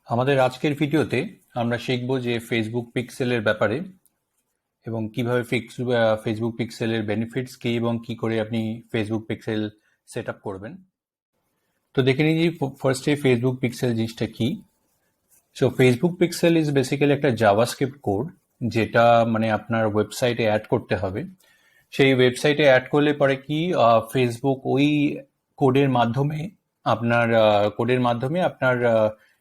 আমাদের আজকের ভিডিওতে আমরা শিখব যে ফেসবুক পিক্সেলের ব্যাপারে এবং কিভাবে ফেসবুক পিক্সেলের বেনিফিটস কি এবং কি করে আপনি ফেসবুক পিক্সেল সেট আপ করবেন। তো দেখে নিই যে ফার্স্টে ফেসবুক পিক্সেল জিনিসটা কি। So Facebook pixel is basically একটা জাভাস্ক্রিপ্ট কোড, যেটা মানে আপনার ওয়েবসাইটে অ্যাড করতে হবে। সেই ওয়েবসাইটে অ্যাড করলে পরে কি ফেসবুক ওই কোডের মাধ্যমে আপনার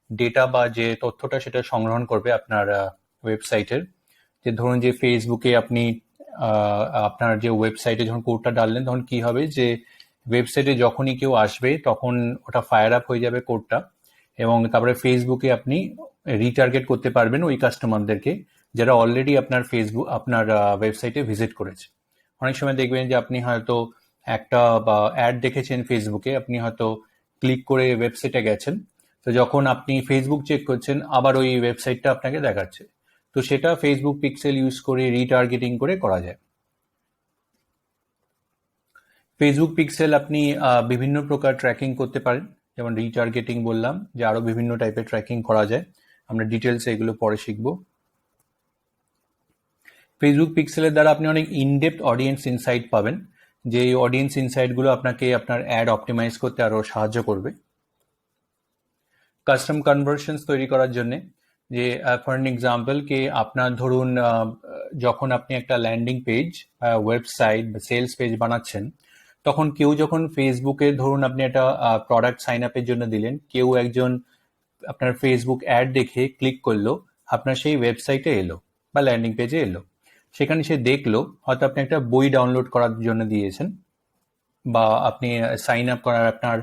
ডেটা বা যে তথ্যটা সেটা সংগ্রহণ করবে আপনার ওয়েবসাইটের। যে ধরুন যে ফেসবুকে আপনি আপনার যে ওয়েবসাইটে যখন কোডটা ডাললেন তখন কি হবে যে ওয়েবসাইটে যখনই কেউ আসবে তখন ওটা ফায়ার আপ হয়ে যাবে কোডটা, এবং তারপরে ফেসবুকে আপনি রিটার্গেট করতে পারবেন ওই কাস্টমারদেরকে যারা অলরেডি আপনার ওয়েবসাইটে ভিজিট করেছে। অনেক সময় দেখবেন যে আপনি হয়তো একটা বা অ্যাড দেখেছেন ফেসবুকে, আপনি হয়তো ক্লিক করে ওয়েবসাইটে গেছেন, তো যখন আপনি ফেসবুক চেক করছেন আবার ওই ওয়েবসাইটটা আপনাকে দেখাচ্ছে। তো সেটা ফেসবুক পিক্সেল ইউজ করে রিটার্গেটিং করে করা যায়। ফেসবুক পিক্সেল আপনি বিভিন্ন প্রকার ট্র্যাকিং করতে পারেন, যেমন রিটার্গেটিং বললাম, যে আরো বিভিন্ন টাইপের ট্র্যাকিং করা যায়। আমরা ডিটেলসে এগুলো পরে শিখবো। ফেসবুক পিক্সেলের দ্বারা আপনি অনেক ইনডেপথ অডিয়েন্স ইনসাইট পাবেন, যে এই অডিয়েন্স ইনসাইটগুলো আপনাকে আপনার অ্যাড অপটিমাইজ করতে আরো সাহায্য করবে। কাস্টম কনভার্সনস তৈরি করার জন্য, যে ফর এন এক্সাম্পল কে আপনার ধরুন যখন আপনি একটা ল্যান্ডিং পেজ, ওয়েবসাইট বা সেলস পেজ বানাচ্ছেন, তখন কেউ যখন ফেসবুকে ধরুন আপনি একটা প্রোডাক্ট সাইন আপের জন্য দিলেন, কেউ একজন আপনার ফেসবুক অ্যাড দেখে ক্লিক করলো, আপনার সেই ওয়েবসাইটে এলো বা ল্যান্ডিং পেজে এলো, সেখানে সে দেখলো হয়তো আপনি একটা বই ডাউনলোড করার জন্য দিয়েছেন বা আপনি সাইন আপ করার আপনার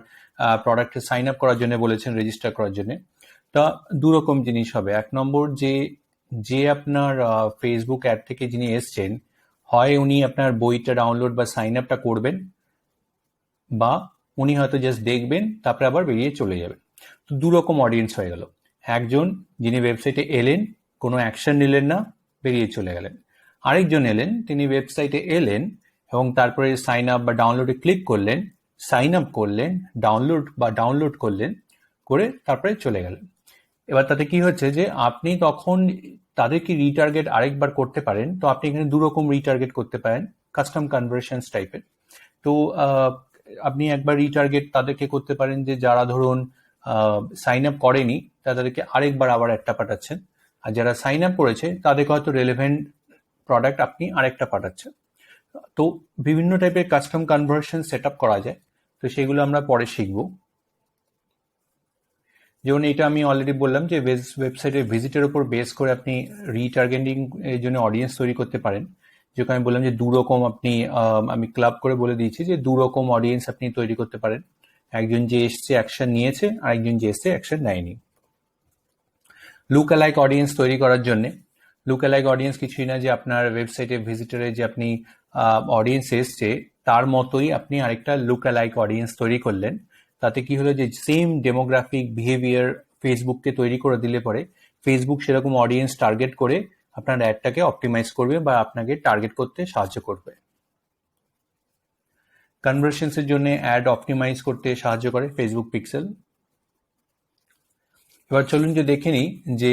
প্রোডাক্টে সাইন আপ করার জন্য বলেছেন, রেজিস্টার করার জন্য। তা দুরকম জিনিস হবে। এক নম্বর, যে যে আপনার ফেসবুক অ্যাড থেকে যিনি এসছেন, হয় উনি আপনার বইটা ডাউনলোড বা সাইন আপটা করবেন, বা উনি হয়তো জাস্ট দেখবেন তারপরে আবার বেরিয়ে চলে যাবেন। তো দুরকম অডিয়েন্স হয়ে গেল। একজন যিনি ওয়েবসাইটে এলেন, কোনো অ্যাকশন নিলেন না, বেরিয়ে চলে গেলেন। আরেকজন এলেন, তিনি ওয়েবসাইটে এলেন এবং তারপরে সাইন আপ বা ডাউনলোডে ক্লিক করলেন, সাইন আপ করলেন, ডাউনলোড করলেন, করে তারপরে চলে গেলেন। এবার তাতে কি হচ্ছে যে আপনি তখন তাদেরকে রিটার্গেট আরেকবার করতে পারেন। তো আপনি এখানে দুরকম রিটার্গেট করতে পারেন, কাস্টম কনভার্সনস টাইপের। তো আপনি একবার রিটার্গেট তাদেরকে করতে পারেন যে যারা ধরুন সাইন আপ করেনি, তাদেরকে আরেকবার আবার একটা পাঠাচ্ছেন, আর যারা সাইন আপ করেছে তাদেরকে হয়তো রেলেভেন্ট প্রোডাক্ট আপনি আরেকটা পাঠাচ্ছেন। তো বিভিন্ন টাইপের কাস্টম কনভার্সন সেট আপ করা যায়, তো সেগুলো আমরা পরে শিখবো। যেমন এটা আমি অলরেডি বললাম যে ওয়েবসাইটের ভিজিটের উপর বেস করে আপনি রিটার্গেটিং এর জন্য অডিয়েন্স তৈরি করতে পারেন। যেটা আমি বললাম যে দুরকম আপনি আমি ক্লাব করে বলে দিয়েছি যে দুরকম অডিয়েন্স আপনি তৈরি করতে পারেন। একজন যে এসছে অ্যাকশন নিয়েছে, আর একজন যে এসছে অ্যাকশন নেয়নি। লুক অ্যালাইক অডিয়েন্স তৈরি করার জন্য, লুক অ্যালাইক অডিয়েন্স কিছুই না, যে আপনার ওয়েবসাইটে ভিজিটরে যে আপনি অডিয়েন্স এসছে তার মতোই আপনি আরেকটা লুক অ্যালাইক অডিয়েন্স তৈরি করলেন। তাতে কি হলো যে সেম ডেমোগ্রাফিক বিহেভিয়ার ফেসবুককে তৈরি করে দিলে পরে ফেসবুক সেরকম অডিয়েন্স টার্গেট করে আপনার অ্যাডটাকে অপটিমাইজ করবে বা আপনাকে টার্গেট করতে সাহায্য করবে। কনভার্সনসের জন্য অ্যাড অপটিমাইজ করতে সাহায্য করে ফেসবুক পিক্সেল। এবার চলুন যে দেখে নিই যে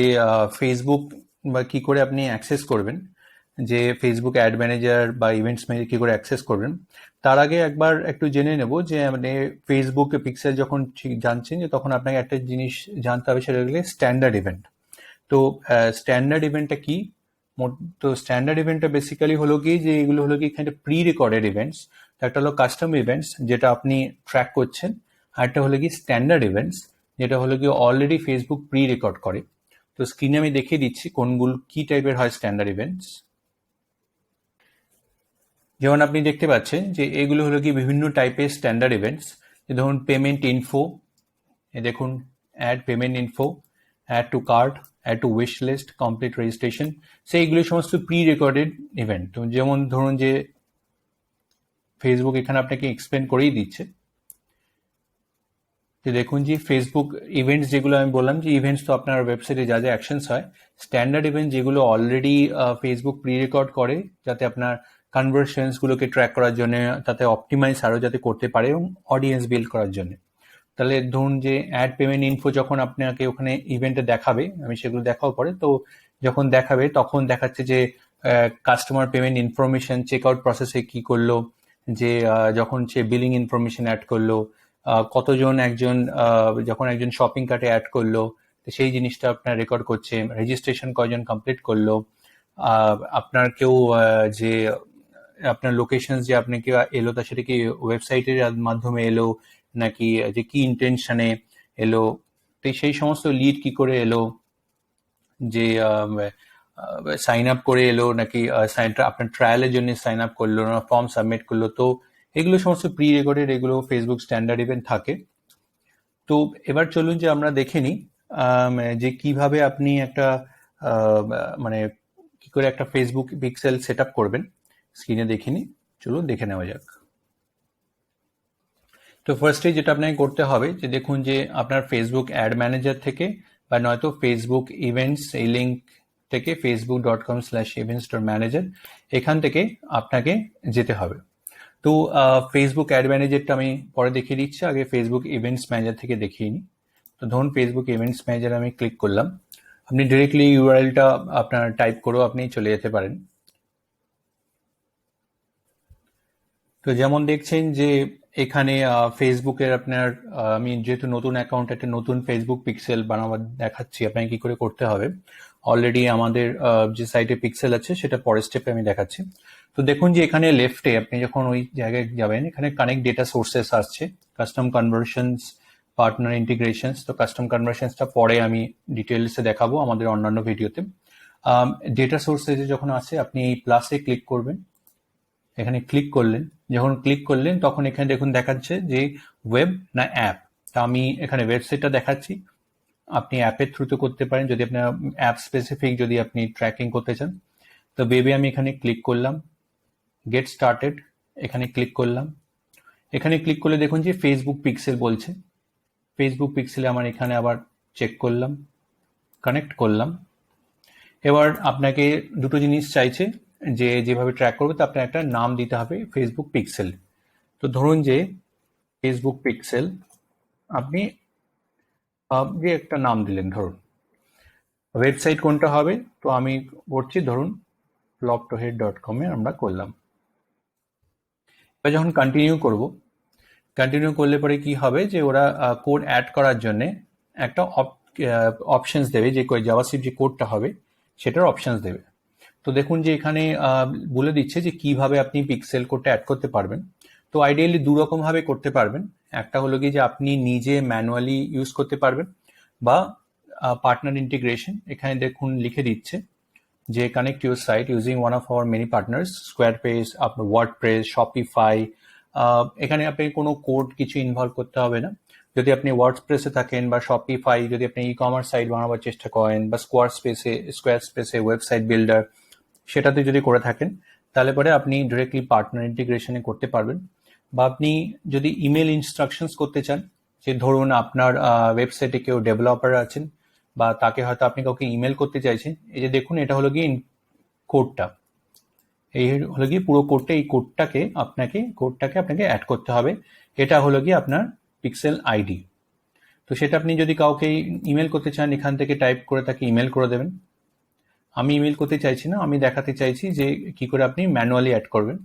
ফেসবুক বা কি করে আপনি অ্যাক্সেস করবেন, যে ফেসবুক অ্যাড ম্যানেজার বা ইভেন্টস ম্যানেজার কি করে অ্যাক্সেস করবেন। তার আগে একবার একটু জেনে নেব যে মানে ফেসবুক পিক্সেল যখন জানছেন, যে তখন আপনাকে একটা জিনিস জানতে হবে, সেটা হলো স্ট্যান্ডার্ড ইভেন্ট। তো স্ট্যান্ডার্ড ইভেন্টটা কি? তো স্ট্যান্ডার্ড ইভেন্টটা বেসিক্যালি হলো কি, যে এগুলো হলো কি এখানে প্রি রেকর্ডেড ইভেন্টস। একটা হলো কাস্টম ইভেন্টস যেটা আপনি ট্র্যাক করছেন, আর একটা হলো কি স্ট্যান্ডার্ড ইভেন্টস যেটা হলো কি অলরেডি ফেসবুক প্রি রেকর্ড করে। তো স্ক্রিনে আমি দেখিয়ে দিচ্ছি কোনগুলো কি টাইপের হয় স্ট্যান্ডার্ড ইভেন্টস। যেমন আপনি দেখতে পাচ্ছেন যে এগুলো হলো কি বিভিন্ন টাইপের স্ট্যান্ডার্ড ইভেন্টস। ধরুন পেমেন্ট ইনফো, দেখুন add payment info, add to cart, add to wish list, complete registration. সেইগুলো সমস্ত প্রি রেকর্ডেড ইভেন্ট। তো যেমন ধরুন যে ফেসবুক এখানে আপনাকে এক্সপ্লেন করেই দিচ্ছে, যে দেখুন যে ফেসবুক ইভেন্টস যেগুলো আমি বললাম, যে ইভেন্টস তো আপনার ওয়েবসাইটে যা যা অ্যাকশনস হয়, স্ট্যান্ডার্ড ইভেন্ট যেগুলো অলরেডি ফেসবুক প্রি রেকর্ড করে যাতে আপনার কনভার্সনসগুলোকে ট্র্যাক করার জন্য, তাতে অপটিমাইজ আরও যাতে করতে পারে এবং অডিয়েন্স বিল্ড করার জন্য। তাহলে ধরুন যে অ্যাড পেমেন্ট ইনফো যখন আপনাকে ওখানে ইভেন্টে দেখাবে, আমি সেগুলো দেখাও পরে, তো যখন দেখাবে তখন দেখাচ্ছে যে customer payment information check out প্রসেসে কি করলো, যে যখন সে বিলিং ইনফরমেশন অ্যাড করলো, কতজন একজন যখন একজন শপিং কার্টে অ্যাড করলো, তো সেই জিনিসটা আপনার রেকর্ড করছে, রেজিস্ট্রেশন কয়জন কমপ্লিট করলো, আপনার কেউ যে আপনার লোকেশন যে আপনি কি এলো, তা সেটা কি ওয়েবসাইটের মাধ্যমে এলো নাকি যে কি ইন্টেনশনে এলো, তো সেই সমস্ত লিড কি করে এলো, যে সাইন আপ করে এলো নাকি আপনার ট্রায়ালের জন্য সাইন আপ করলো না ফর্ম সাবমিট করলো, তো এগুলো সমস্ত প্রি রেকর্ডেড, এগুলো ফেসবুক স্ট্যান্ডার্ড ইভেন্ট থাকে। তো এবার চলুন যে আমরা দেখে নিই যে কিভাবে আপনি একটা মানে কি করে একটা ফেসবুক পিক্সেল সেট আপ করবেন, স্ক্রিনে দেখে নিই, চলুন দেখে নেওয়া যাক। তো ফার্স্টে যেটা আপনাকে করতে হবে যে দেখুন যে আপনার ফেসবুক অ্যাড ম্যানেজার থেকে বা নয়তো ফেসবুক ইভেন্টস এই লিঙ্ক থেকে facebook.com/events.manager এখান থেকে আপনাকে যেতে হবে। তো ফেসবুক অ্যাড ম্যানেজারটা আমি পরে দেখিয়ে দিচ্ছি, আগে ফেসবুক ইভেন্টস ম্যানেজার থেকে দেখিয়ে নিই। তো ধরুন ফেসবুক ইভেন্টস ম্যানেজার আমি ক্লিক করলাম, আপনি ডিরেক্টলি ইউআরএলটা আপনার টাইপ করেও আপনি চলে যেতে পারেন। তো যেমন দেখছেন যে এখানে ফেসবুকের আপনার আমি যেহেতু নতুন অ্যাকাউন্ট, একটা নতুন ফেসবুক পিক্সেল বানাবার দেখাচ্ছি আপনাকে কি করে করতে হবে। অলরেডি আমাদের যে সাইটে পিক্সেল আছে সেটা পরের স্টেপে আমি দেখাচ্ছি। তো দেখুন যে এখানে লেফটে আপনি যখন ওই জায়গায় যাবেন, এখানে কানেক্ট ডেটা সোর্সেস আসছে, কাস্টম কনভার্সনস, পার্টনার ইন্টিগ্রেশনস। তো কাস্টম কনভার্সনসটা পরে আমি ডিটেলসে দেখাবো আমাদের অন্যান্য ভিডিওতে। ডেটা সোর্সেসে যখন আসে আপনি এই প্লাসে ক্লিক করবেন, এখানে ক্লিক করলেন, যখন ক্লিক করলেন তখন এখানে দেখুন দেখাচ্ছে যে ওয়েব না অ্যাপ। তা আমি এখানে ওয়েবসাইটটা দেখাচ্ছি, আপনি অ্যাপের থ্রুতে করতে পারেন যদি আপনার অ্যাপ স্পেসিফিক যদি আপনি ট্র্যাকিং করতে চান। তো ওয়েবে আমি এখানে ক্লিক করলাম, গেট স্টার্টেড এখানে ক্লিক করলাম। এখানে ক্লিক করলে দেখুন যে ফেসবুক পিক্সেল বলছে, ফেসবুক পিক্সেলে আমার এখানে আবার চেক করলাম, কানেক্ট করলাম। এবার আপনাকে দুটো জিনিস চাইছে যে যেভাবে ট্র্যাক করবে, তো আপনার একটা নাম দিতে হবে ফেসবুক পিক্সেল। তো ধরুন যে ফেসবুক পিক্সেল আপনি যে একটা নাম দিলেন, ধরুন ওয়েবসাইট কোনটা হবে, তো আমি করছি ধরুন flop2head.com এ আমরা করলাম। এবার যখন কন্টিনিউ করব, কন্টিনিউ করলে পরে কি হবে যে ওরা কোড অ্যাড করার জন্য একটা অপশনস দেবে, যে জাভাস্ক্রিপ্ট যে কোডটা হবে সেটার অপশনস দেবে। তো দেখুন যে এখানে বলে দিচ্ছে যে কিভাবে আপনি পিক্সেল কোডটা অ্যাড করতে পারবেন। তো আইডিয়ালি দু রকম ভাবে করতে পারবেন, একটা হলো কি যে আপনি নিজে ম্যানুয়ালি ইউজ করতে পারবেন, বা পার্টনার ইন্টিগ্রেশন। এখানে দেখুন লিখে দিচ্ছে যে connect your site using one of our many partners, Squarespace, আপনার ওয়ার্ডপ্রেস, শপিফাই। এখানে আপনি কোনো কোড কিছু ইনভলভ করতে হবে না। যদি আপনি ওয়ার্ডপ্রেসে থাকেন বা শপিফাই, যদি আপনি ই কমার্স সাইট বানাবার চেষ্টা করেন, বা স্কোয়ারস্পেসে ওয়েবসাইট বিল্ডার সেটাতে যদি করে থাকেন, তাহলে পরে আপনি ডিরেক্টলি পার্টনার ইন্টিগ্রেশনে করতে পারবেন। বা আপনি যদি ইমেল ইনস্ট্রাকশনস করতে চান, যে ধরুন আপনার ওয়েবসাইটে কেউ ডেভেলপার আছেন বা তাকে হয়তো আপনি কাউকে ইমেল করতে চাইছেন, এই যে দেখুন এটা হলো গিয়ে কোডটা, এই হলো গিয়ে পুরো কোডটা, এই কোডটাকে আপনাকে অ্যাড করতে হবে। এটা হলো গিয়ে আপনার পিক্সেল আইডি। তো সেটা আপনি যদি কাউকে ইমেল করতে চান, এখান থেকে টাইপ করে তাকে ইমেল করে দেবেন। আমি ইমেল করতে চাইছি না, আমি দেখাতে চাইছি যে কি করে আপনি ম্যানুয়ালি অ্যাড করবেন।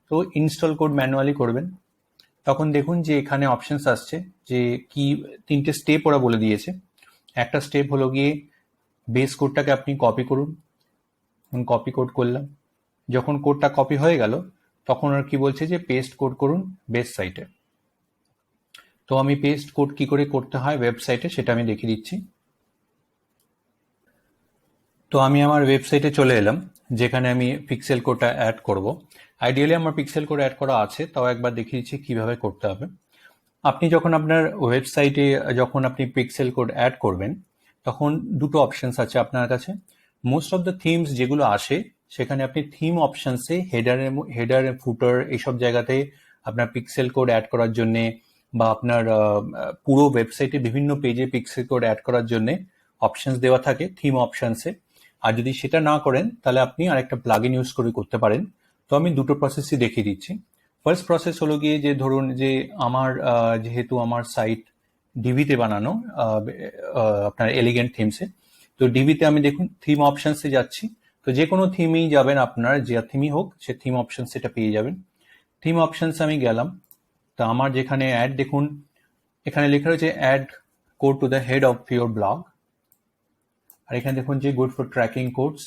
তো ইনস্টল কোড ম্যানুয়ালি করবেন। তখন দেখুন যে এখানে অপশনস আসছে যে কি তিনটে স্টেপ ওরা বলে দিয়েছে। একটা স্টেপ হলো গিয়ে বেস কোডটাকে আপনি কপি করুন, কপি কোড করলাম। যখন কোডটা কপি হয়ে গেল তখন আর কি বলছে যে পেস্ট কোড করুন বেস সাইটে। তো আমি পেস্ট কোড কি করে করতে হয় ওয়েবসাইটে সেটা আমি দেখিয়ে দিচ্ছি। তো আমি আমার ওয়েবসাইটে চলে এলাম, যেখানে আমি পিক্সেল কোডটা অ্যাড করব। আইডিয়ালি আমার পিক্সেল কোড অ্যাড করা আছে, তাও একবার দেখিয়ে দিচ্ছি কিভাবে করতে হবে। আপনি যখন আপনার ওয়েবসাইটে যখন আপনি পিক্সেল কোড অ্যাড করবেন, তখন দুটো অপশনস আছে আপনার কাছে। মোস্ট অফ দ্য থিমস যেগুলো আসে সেখানে আপনি থিম অপশনসে হেডার ফুটার এইসব জায়গাতে আপনার পিক্সেল কোড অ্যাড করার জন্যে, বা আপনার পুরো ওয়েবসাইটে বিভিন্ন পেজে পিক্সেল কোড অ্যাড করার জন্যে অপশনস দেওয়া থাকে থিম অপশনসে। আর যদি সেটা না করেন তাহলে আপনি আরেকটা প্লাগইন ইউজ করে করতে পারেন। তো আমি দুটো প্রসেসই দেখিয়ে দিচ্ছি। ফার্স্ট প্রসেস হলো গিয়ে যে ধরুন যে আমার যেহেতু আমার সাইট ডিভিতে বানানো আপনার এলিগেন্ট থিমসে। তো ডিভিতে আমি দেখুন থিম অপশনসে যাচ্ছি। তো যে কোনো থিমেই যাবেন, আপনার যে থিমই হোক সে থিম অপশন সেটা পেয়ে যাবেন। থিম অপশনস আমি গেলাম। তো আমার যেখানে অ্যাড দেখুন, এখানে লেখা রয়েছে add code to the head of your blog. আর এখানে দেখুন যে গুড ফর ট্র্যাকিং কোডস,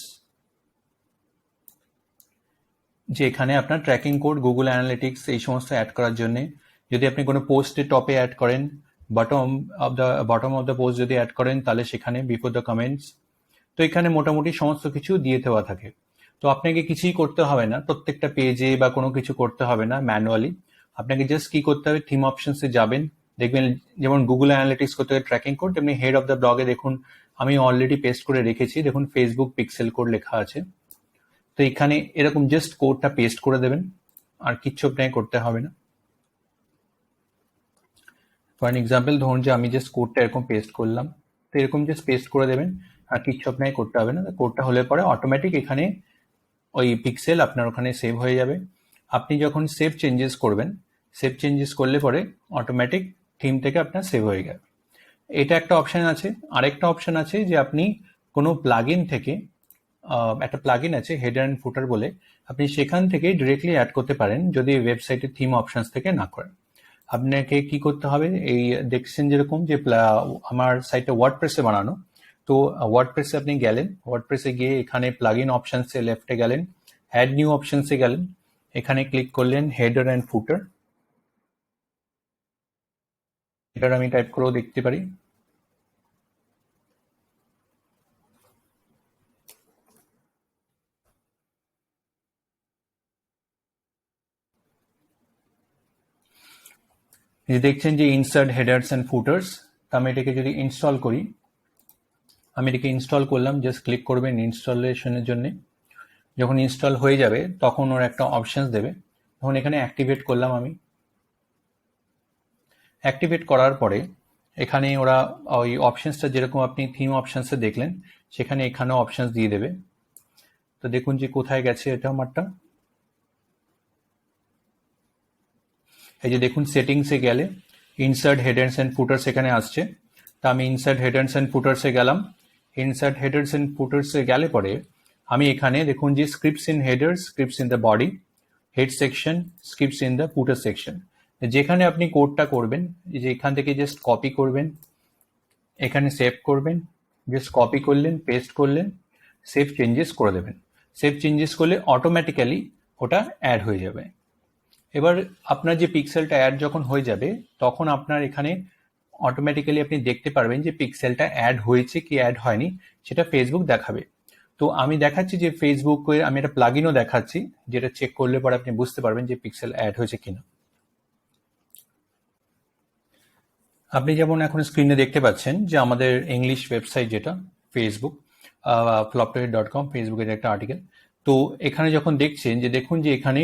যে এখানে আপনার ট্র্যাকিং কোড, গুগল অ্যানালিটিক্স এই সমস্ত অ্যাড করার জন্য। যদি আপনি কোনো পোস্টে টপে অ্যাড করেন, বটম অফ দ্য পোস্ট যদি অ্যাড করেন, তাহলে সেখানে বিফোর দ্য কমেন্টস। তো এখানে মোটামুটি সমস্ত কিছু দিয়ে দেওয়া থাকে। তো আপনাকে কিছুই করতে হবে না, প্রত্যেকটা পেজে বা কোনো কিছু করতে হবে না ম্যানুয়ালি। আপনাকে জাস্ট কি করতে হবে, থিম অপশনসে যাবেন, দেখবেন যেমন গুগল অ্যানালিটিক্স করতে হবে ট্র্যাকিং কোড, তেমনি হেড অফ দ্য ব্লগে দেখুন আমি অলরেডি পেস্ট করে রেখেছি, দেখুন ফেসবুক পিক্সেল কোড লেখা আছে। তো এখানে এরকম জাস্ট কোডটা পেস্ট করে দেবেন, আর কিচ্ছু আপনাকে করতে হবে না। ফর অ্যান এক্সাম্পল ধরুন যে আমি জাস্ট কোডটা এরকম পেস্ট করলাম, তো এরকম জাস্ট পেস্ট করে দেবেন, আর কিচ্ছু আপনাকে করতে হবে না। কোডটা হলে পরে অটোমেটিক এখানে ওই পিক্সেল আপনার ওখানে সেভ হয়ে যাবে। আপনি যখন সেভ চেঞ্জেস করবেন, সেভ চেঞ্জেস করলে পরে অটোমেটিক থিম থেকে আপনার সেভ হয়ে যাবে। এটা একটা অপশান আছে। আরেকটা অপশান আছে যে আপনি কোনো প্লাগইন থেকে, একটা প্লাগইন আছে হেডার অ্যান্ড ফুটার বলে, আপনি সেখান থেকে ডিরেক্টলি অ্যাড করতে পারেন যদি ওয়েবসাইটের থিম অপশনস থেকে না করেন। আপনাকে কি করতে হবে, এই দেখছেন যেরকম যে আমার সাইটটা ওয়ার্ডপ্রেসে বানানো, তো ওয়ার্ডপ্রেসে আপনি গেলেন, ওয়ার্ডপ্রেসে গিয়ে এখানে প্লাগইন অপশনসে লেফটে গেলেন, অ্যাড নিউ অপশনসে গেলেন, এখানে ক্লিক করলেন হেডার অ্যান্ড ফুটার। হেডার আমি টাইপ করেও দেখতে পারি। যে দেখছেন যে ইনসার্ট হেডার্স অ্যান্ড ফুটার্স, আমি এটাকে যদি ইনস্টল করি, আমি এটাকে ইনস্টল করলাম, জাস্ট ক্লিক করবেন ইনস্টলেশনের জন্য। যখন ইনস্টল হয়ে যাবে তখন ওর একটা অপশনস দেবে, তখন এখানে অ্যাক্টিভেট করলাম আমি। অ্যাক্টিভেট করার পরে এখানে ওরা ওই অপশনসটা যেরকম আপনি থিম অপশনসে দেখলেন, সেখানে এখানেও অপশনস দিয়ে দেবে। তো দেখুন যে কোথায় গেছে এটা আমারটা, এই যে দেখুন সেটিংসে গেলে ইনসার্ট হেডার্স অ্যান্ড ফুটার্স এখানে আসছে। তা আমি ইনসার্ট হেডার্স অ্যান্ড ফুটার্সে গেলাম। ইনসার্ট হেডার্স অ্যান্ড ফুটার্সে গেলে পরে আমি এখানে দেখুন যে scripts in headers, scripts in the body, head section, scripts in the footer section. যেখানে আপনি কোডটা করবেন, যে এখান থেকে জাস্ট কপি করবেন, এখানে সেভ করবেন, জাস্ট কপি করলেন, পেস্ট করলেন, সেভ চেঞ্জেস করে দেবেন। সেভ চেঞ্জেস করলে অটোমেটিক্যালি ওটা অ্যাড হয়ে যাবে। এবার আপনার যে পিক্সেলটা অ্যাড যখন হয়ে যাবে, তখন আপনার এখানে অটোমেটিক্যালি আপনি দেখতে পারবেন যে পিক্সেলটা অ্যাড হয়েছে কি অ্যাড হয়নি, সেটা ফেসবুক দেখাবে। তো আমি দেখাচ্ছি যে ফেসবুকের আমি একটা প্লাগইনও দেখাচ্ছি, যেটা চেক করলে পরে আপনি বুঝতে পারবেন যে পিক্সেল অ্যাড হয়েছে কিনা। আপনি যেমন এখন স্ক্রিনে দেখতে পাচ্ছেন যে আমাদের ইংলিশ ওয়েবসাইট যেটা ফেসবুক floptohit.com, ফেসবুকের একটা আর্টিকেল। তো এখানে যখন দেখছেন যে দেখুন যে এখানে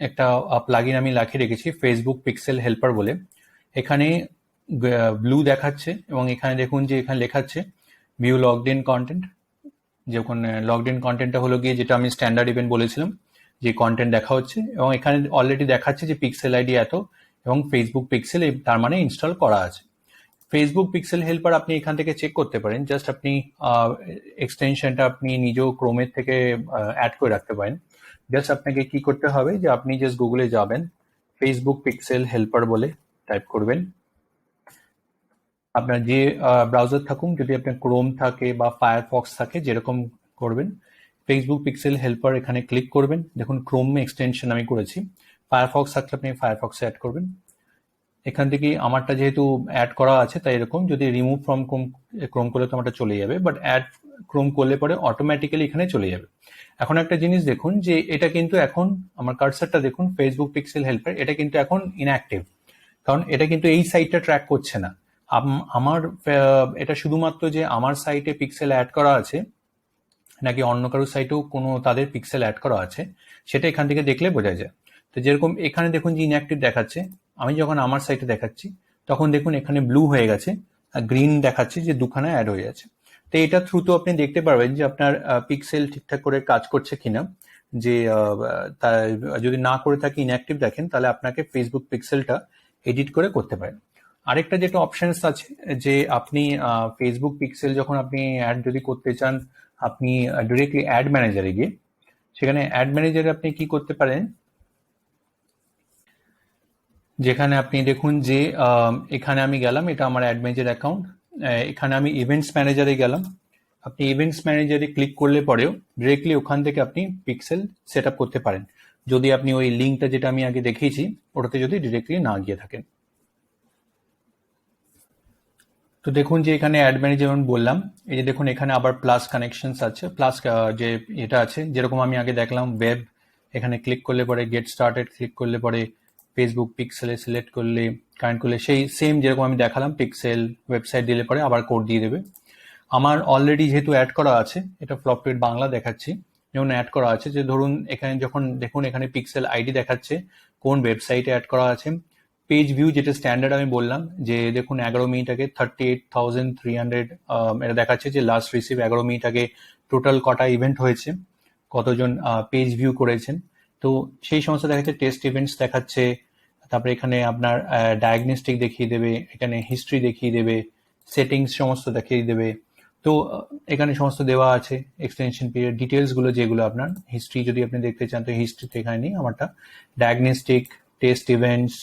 একটা প্লাগইন আমি লাগিয়ে রেখেছি ফেসবুক পিক্সেল হেল্পার বলে। এখানে ব্লু দেখাচ্ছে এবং এখানে দেখুন যে এখানে লেখাচ্ছে ভিউ লগড ইন কন্টেন্ট। যখন লগড ইন কন্টেন্টটা হলো গিয়ে যেটা আমি স্ট্যান্ডার্ড ইভেন্ট বলেছিলাম যে কন্টেন্ট দেখা হচ্ছে, এবং এখানে অলরেডি দেখাচ্ছে যে পিক্সেল আইডি এত এবং ফেসবুক পিক্সেল, তার মানে ইনস্টল করা আছে। ফেসবুক পিক্সেল হেল্পার আপনি এখান থেকে চেক করতে পারেন, জাস্ট আপনি এক্সটেনশনটা আপনি নিজেও ক্রোমের থেকে অ্যাড করে রাখতে পারেন। জাস্ট আপনাকে কি করতে হবে যে আপনি জাস্ট গুগলে যাবেন, ফেসবুক পিক্সেল হেল্পার বলে টাইপ করবেন। আপনার যে ব্রাউজার থাকুন, যদি আপনার ক্রোম থাকে বা ফায়ারফক্স থাকে, যেরকম করবেন, ফেসবুক পিক্সেল হেল্পার এখানে ক্লিক করবেন। দেখুন ক্রোম এক্সটেনশন আমি করেছি, ফায়ারফক্স থাকলে আপনি ফায়ারফক্সে অ্যাড করবেন। এখান থেকে আমারটা যেহেতু অ্যাড করা আছে তাই এরকম, যদি রিমুভ ফ্রম ক্রোম করলে তো আমারটা চলে যাবে, বাট অ্যাড ক্রোম করলে পরে অটোমেটিক্যালি এখানে চলে যাবে। এখন একটা জিনিস দেখুন যে এটা কিন্তু এখন আমার কার্সারটা দেখুন ফেসবুক পিক্সেল হেল্পার, এটা কিন্তু এখন ইনঅ্যাক্টিভ, কারণ এটা কিন্তু এই সাইটটা ট্র্যাক করছে না। আমার এটা শুধুমাত্র যে আমার সাইটে পিক্সেল অ্যাড করা আছে নাকি অন্য কারো সাইটেও কোনো তাদের পিক্সেল অ্যাড করা আছে, সেটা এখান থেকে দেখলে বোঝা যায়। তো যেরকম এখানে দেখুন যে ইনঅ্যাক্টিভ দেখাচ্ছে, আমি যখন আমার সাইটে দেখাচ্ছি তখন দেখুন এখানে ব্লু হয়ে গেছে আর গ্রিন দেখাচ্ছে যে দুখানা অ্যাড হয়ে যাচ্ছে। তো এটা থ্রুতো আপনি দেখতে পারবেন যে আপনার পিক্সেল ঠিকঠাক করে কাজ করছে কিনা। যে যদি না করে থাকে ইনঅ্যাক্টিভ দেখেন, তাহলে আপনাকে ফেসবুক পিক্সেলটা এডিট করে করতে পারেন। আরেকটা যেটা অপশনস আছে যে আপনি ফেসবুক পিক্সেল যখন আপনি অ্যাড যদি করতে চান, আপনি ডিরেক্টলি অ্যাড ম্যানেজারে গিয়ে সেখানে অ্যাড ম্যানেজারে আপনি কি করতে পারেন, যেখানে আপনি দেখুন যে এখানে আমি গেলাম, এটা আমার অ্যাড ম্যানেজার অ্যাকাউন্ট, এখানে আমি ইভেন্টস ম্যানেজারে গেলাম। আপনি ইভেন্টস ম্যানেজারে ক্লিক করলে পরেও ডিরেক্টলি ওখান থেকে আপনি পিক্সেল সেট আপ করতে পারেন, যদি আপনি ওই লিঙ্কটা যেটা আমি আগে দেখিয়েছি ওটাতে যদি ডিরেক্টলি না গিয়ে থাকেন। তো দেখুন যে এখানে অ্যাড ম্যানেজার যেমন বললাম, এই যে দেখুন এখানে আবার প্লাস কানেকশনস আছে, প্লাস যে এটা আছে, যেরকম আমি আগে দেখলাম ওয়েব, এখানে ক্লিক করলে পরে গেট স্টার্টেড ক্লিক করলে পরে ফেসবুক পিক্সেলে সিলেক্ট করলে কানেক্ট করলে সেই সেম যেরকম আমি দেখালাম পিক্সেল ওয়েবসাইট দিলে পরে আবার কোড দিয়ে দেবে। আমার অলরেডি যেহেতু অ্যাড করা আছে, এটা ফ্লপটেড বাংলা দেখাচ্ছি, যেমন অ্যাড করা আছে যে ধরুন এখানে যখন দেখুন এখানে পিক্সেল আইডি দেখাচ্ছে কোন ওয়েবসাইটে অ্যাড করা আছে, পেজ ভিউ যেটা স্ট্যান্ডার্ড আমি বললাম যে দেখুন 11 মিনিট আগে 38,300 এটা দেখাচ্ছে যে লাস্ট রিসিভ 11 মিনিট আগে টোটাল কটা ইভেন্ট হয়েছে, কতজন পেজ ভিউ করেছেন, তো সেই সমস্ত দেখাচ্ছে, টেস্ট ইভেন্টস দেখাচ্ছে, তারপরে এখানে আপনার ডায়াগনস্টিক দেখিয়ে দেবে, এখানে হিস্ট্রি দেখিয়ে দেবে, সেটিংস সমস্ত দেখিয়ে দেবে। তো এখানে সমস্ত দেওয়া আছে, এক্সটেনশন পিরিয়ড ডিটেলসগুলো যেগুলো আপনার হিস্ট্রি যদি আপনি দেখতে চান তো হিস্ট্রি তো এখানে নেই আমারটা, diagnostic, test events,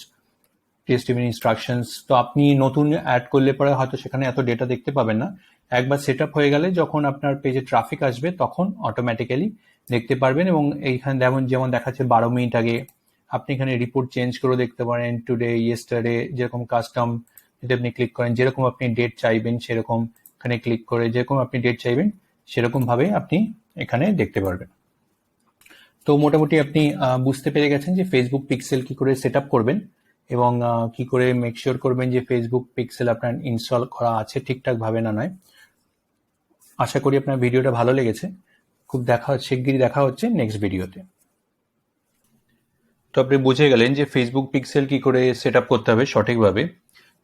test event instructions. তো আপনি নতুন অ্যাড করলে পরে হয়তো সেখানে এত ডেটা দেখতে পাবেন না, একবার সেট আপ হয়ে গেলে যখন আপনার পেজে ট্রাফিক আসবে তখন অটোমেটিক্যালি দেখতে পারবেন। এবং এইখানে যেমন দেখাচ্ছে 12 মিনিট আগে, আপনি এখানে রিপোর্ট চেঞ্জ করে দেখতে পারেন, টুডে, ইয়েস্টারডে, যেরকম কাস্টম যদি আপনি ক্লিক করেন, যেরকম আপনি ডেট চাইবেন সেরকম এখানে ক্লিক করে যেরকম আপনি ডেট চাইবেন সেরকম ভাবে আপনি এখানে দেখতে পারবেন। তো মোটামুটি আপনি বুঝতে পেরে গেছেন যে ফেসবুক পিক্সেল কি করে সেট আপ করবেন এবং কি করে মেক শিওর করবেন যে ফেসবুক পিক্সেল আপনার ইনস্টল করা আছে ঠিকঠাক ভাবে না নয়। আশা করি আপনার ভিডিওটা ভালো লেগেছে, খুব শিগগিরই দেখা হচ্ছে নেক্সট ভিডিওতে। তো আপনি বুঝে গেলেন যে ফেসবুক পিক্সেল কি করে সেট আপ করতে হবে সঠিকভাবে।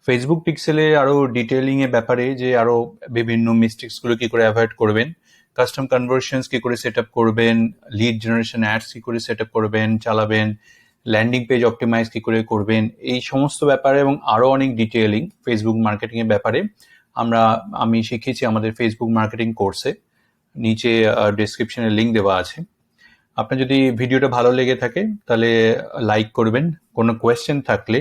ফেসবুক পিক্সেলে আরো ডিটেইলিং এর ব্যাপারে যে আরো বিভিন্ন মিস্টেকস গুলো কি করে অ্যাভয়েড করবেন, কাস্টম কনভার্সনস কি করে সেট আপ করবেন, লিড জেনারেশন অ্যাডস কি করে সেট আপ করবেন চালাবেন, ল্যান্ডিং পেজ অপটিমাইজ কি করে করবেন, এই সমস্ত ব্যাপারে এবং আরো অনেক ডিটেইলিং ফেসবুক মার্কেটিং এর ব্যাপারে আমি শিখিয়েছি আমাদের ফেসবুক মার্কেটিং কোর্সে, নিচে ডেসক্রিপশনে লিংক দেওয়া আছে। আপনার যদি ভিডিওটা ভালো লেগে থাকে তাহলে লাইক করবেন, কোনো কোয়েশ্চেন থাকলে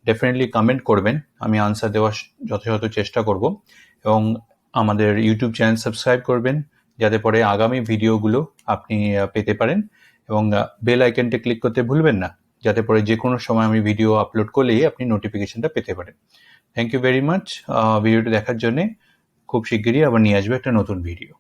ডেফিনেটলি কমেন্ট করবেন, আমি আনসার দেওয়ার যথাযথ চেষ্টা করব। এবং আমাদের ইউটিউব চ্যানেল সাবস্ক্রাইব করবেন যাতে পরে আগামী ভিডিওগুলো আপনি পেতে পারেন, এবং বেল আইকনটা ক্লিক করতে ভুলবেন না যাতে পরে যে কোনো সময় আমি ভিডিও আপলোড করলেই আপনি নোটিফিকেশনটা পেতে পারেন। থ্যাংক ইউ ভেরি মাচ ভিডিওটি দেখার জন্যে। খুব শিগগিরই আবার নিয়ে আসবে একটা নতুন ভিডিও।